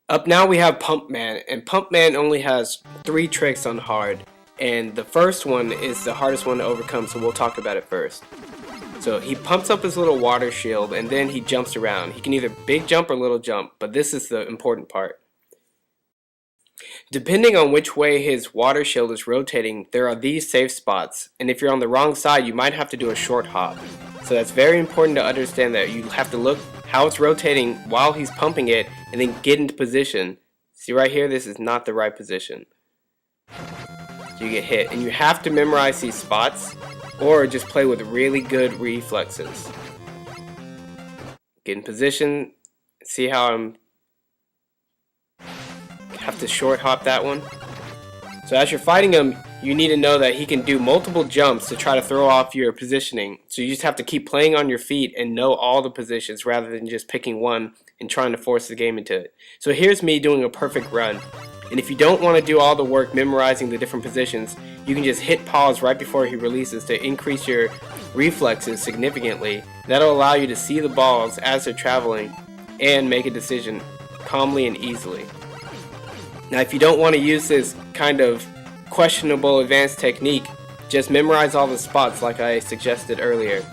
Up now we have Pump Man, and Pump Man only has 3 tricks on hard, and the first one is the hardest one to overcome, so we'll talk about it first. So he pumps up his little water shield and then he jumps around. He can either big jump or little jump, but this is the important part. Depending on which way his water shield is rotating, there are these safe spots, and if you're on the wrong side, you might have to do a short hop. So that's very important to understand that you have to look how it's rotating while he's pumping it, and then get into position. See right here, this is not the right position. So you get hit, and you have to memorize these spots, or just play with really good reflexes. Get in position, see how I'm have to short hop that one. So as you're fighting him, you need to know that he can do multiple jumps to try to throw off your positioning. So you just have to keep playing on your feet and know all the positions rather than just picking one and trying to force the game into it. So here's me doing a perfect run. And if you don't want to do all the work memorizing the different positions, you can just hit pause right before he releases to increase your reflexes significantly. That'll allow you to see the balls as they're traveling and make a decision calmly and easily. Now if you don't want to use this kind of questionable advanced technique, just memorize all the spots like I suggested earlier.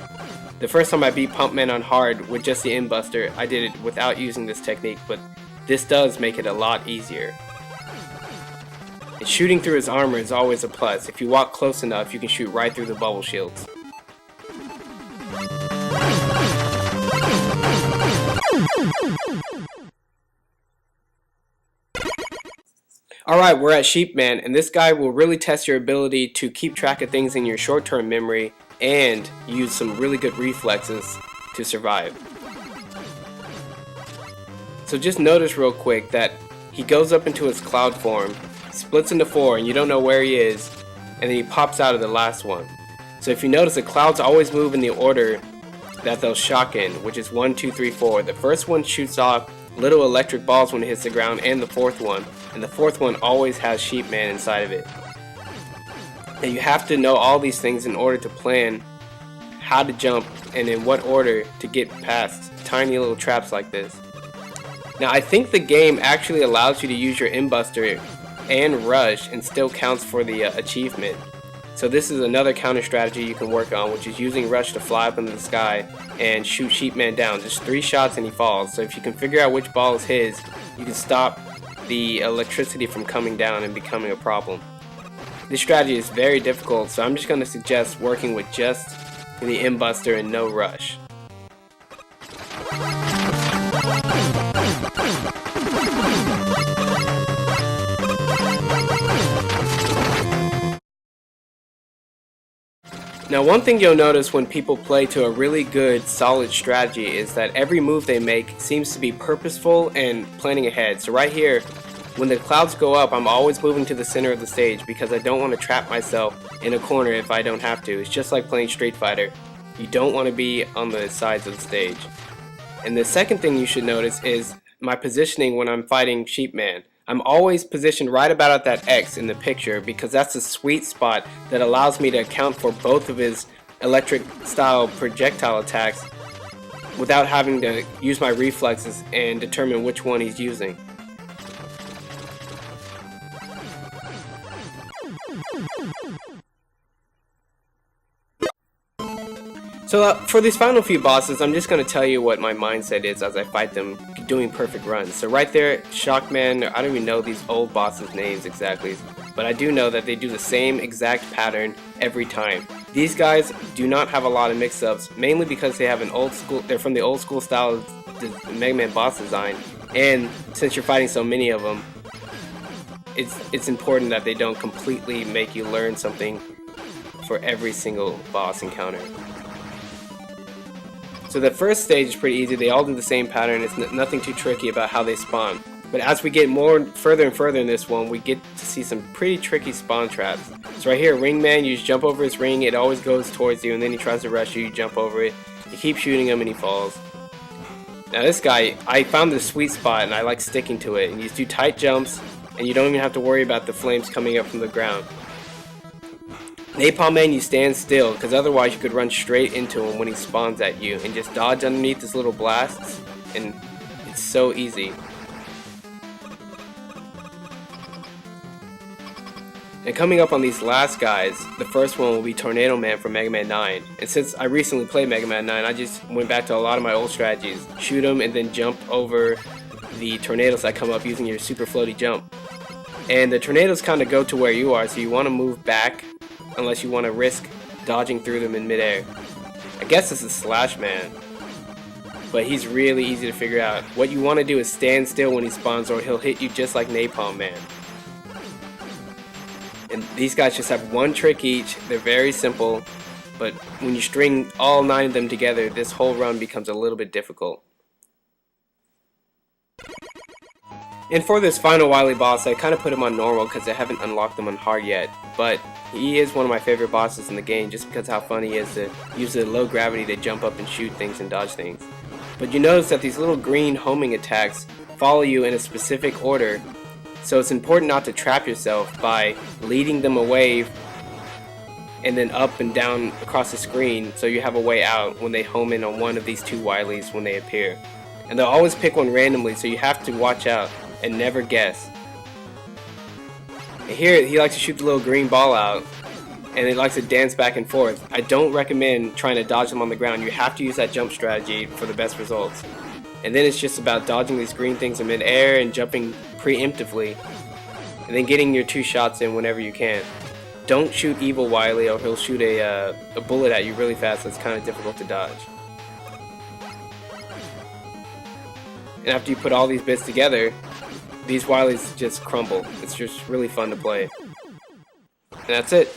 The first time I beat Pump Man on hard with just the M-Buster, I did it without using this technique, but this does make it a lot easier. And shooting through his armor is always a plus. If you walk close enough, you can shoot right through the bubble shields. Alright, we're at Sheepman, and this guy will really test your ability to keep track of things in your short-term memory and use some really good reflexes to survive. So just notice real quick that he goes up into his cloud form, splits into 4, and you don't know where he is, and then he pops out of the last one. So if you notice, the clouds always move in the order that they'll shock in, which is 1, 2, 3, 4. The first one shoots off little electric balls when it hits the ground, and the fourth one. And the fourth one always has Sheepman inside of it. And you have to know all these things in order to plan how to jump and in what order to get past tiny little traps like this. Now I think the game actually allows you to use your M-Buster and Rush and still counts for the achievement. So this is another counter strategy you can work on, which is using Rush to fly up into the sky and shoot Sheepman down. Just 3 shots and he falls. So if you can figure out which ball is his, you can stop the electricity from coming down and becoming a problem. This strategy is very difficult, so I'm just going to suggest working with just the M-Buster and no Rush. Now one thing you'll notice when people play to a really good, solid strategy is that every move they make seems to be purposeful and planning ahead. So right here, when the clouds go up, I'm always moving to the center of the stage because I don't want to trap myself in a corner if I don't have to. It's just like playing Street Fighter. You don't want to be on the sides of the stage. And the second thing you should notice is my positioning when I'm fighting Sheepman. I'm always positioned right about at that X in the picture because that's the sweet spot that allows me to account for both of his electric style projectile attacks without having to use my reflexes and determine which one he's using. So for these final few bosses, I'm just going to tell you what my mindset is as I fight them, doing perfect runs. So right there, Shockman, I don't even know these old bosses' names exactly, but I do know that they do the same exact pattern every time. These guys do not have a lot of mix-ups, mainly because they have they're from the old school style of Mega Man boss design, and since you're fighting so many of them, it's important that they don't completely make you learn something for every single boss encounter. So the first stage is pretty easy. They all do the same pattern. It's nothing too tricky about how they spawn. But as we get further and further in this one, we get to see some pretty tricky spawn traps. So right here, Ringman, you just jump over his ring. It always goes towards you, and then he tries to rush you. You jump over it. You keep shooting him, and he falls. Now this guy, I found the sweet spot, and I like sticking to it. And you just do tight jumps, and you don't even have to worry about the flames coming up from the ground. Napalm Man, you stand still, because otherwise you could run straight into him when he spawns at you and just dodge underneath his little blasts, and it's so easy. And coming up on these last guys, the first one will be Tornado Man from Mega Man 9. And since I recently played Mega Man 9, I just went back to a lot of my old strategies. Shoot them and then jump over the tornadoes that come up using your super floaty jump. And the tornadoes kind of go to where you are, so you want to move back unless you want to risk dodging through them in midair. I guess this is Slash Man, but he's really easy to figure out. What you want to do is stand still when he spawns, or he'll hit you just like Napalm Man. And these guys just have one trick each. They're very simple, but when you string all 9 of them together, this whole run becomes a little bit difficult. And for this final Wily boss, I kind of put him on normal because I haven't unlocked him on hard yet. But he is one of my favorite bosses in the game just because how fun he is to use the low gravity to jump up and shoot things and dodge things. But you notice that these little green homing attacks follow you in a specific order. So it's important not to trap yourself by leading them away and then up and down across the screen so you have a way out when they home in on one of these 2 Wilies when they appear. And they'll always pick one randomly, so you have to watch out and never guess. And here he likes to shoot the little green ball out and it likes to dance back and forth. I don't recommend trying to dodge them on the ground. You have to use that jump strategy for the best results. And then it's just about dodging these green things in mid-air and jumping preemptively, and then getting your 2 shots in whenever you can. Don't shoot Evil Wily or he'll shoot a bullet at you really fast that's kind of difficult to dodge. And after you put all these bits together, these Wilies just crumble. It's just really fun to play. And that's it.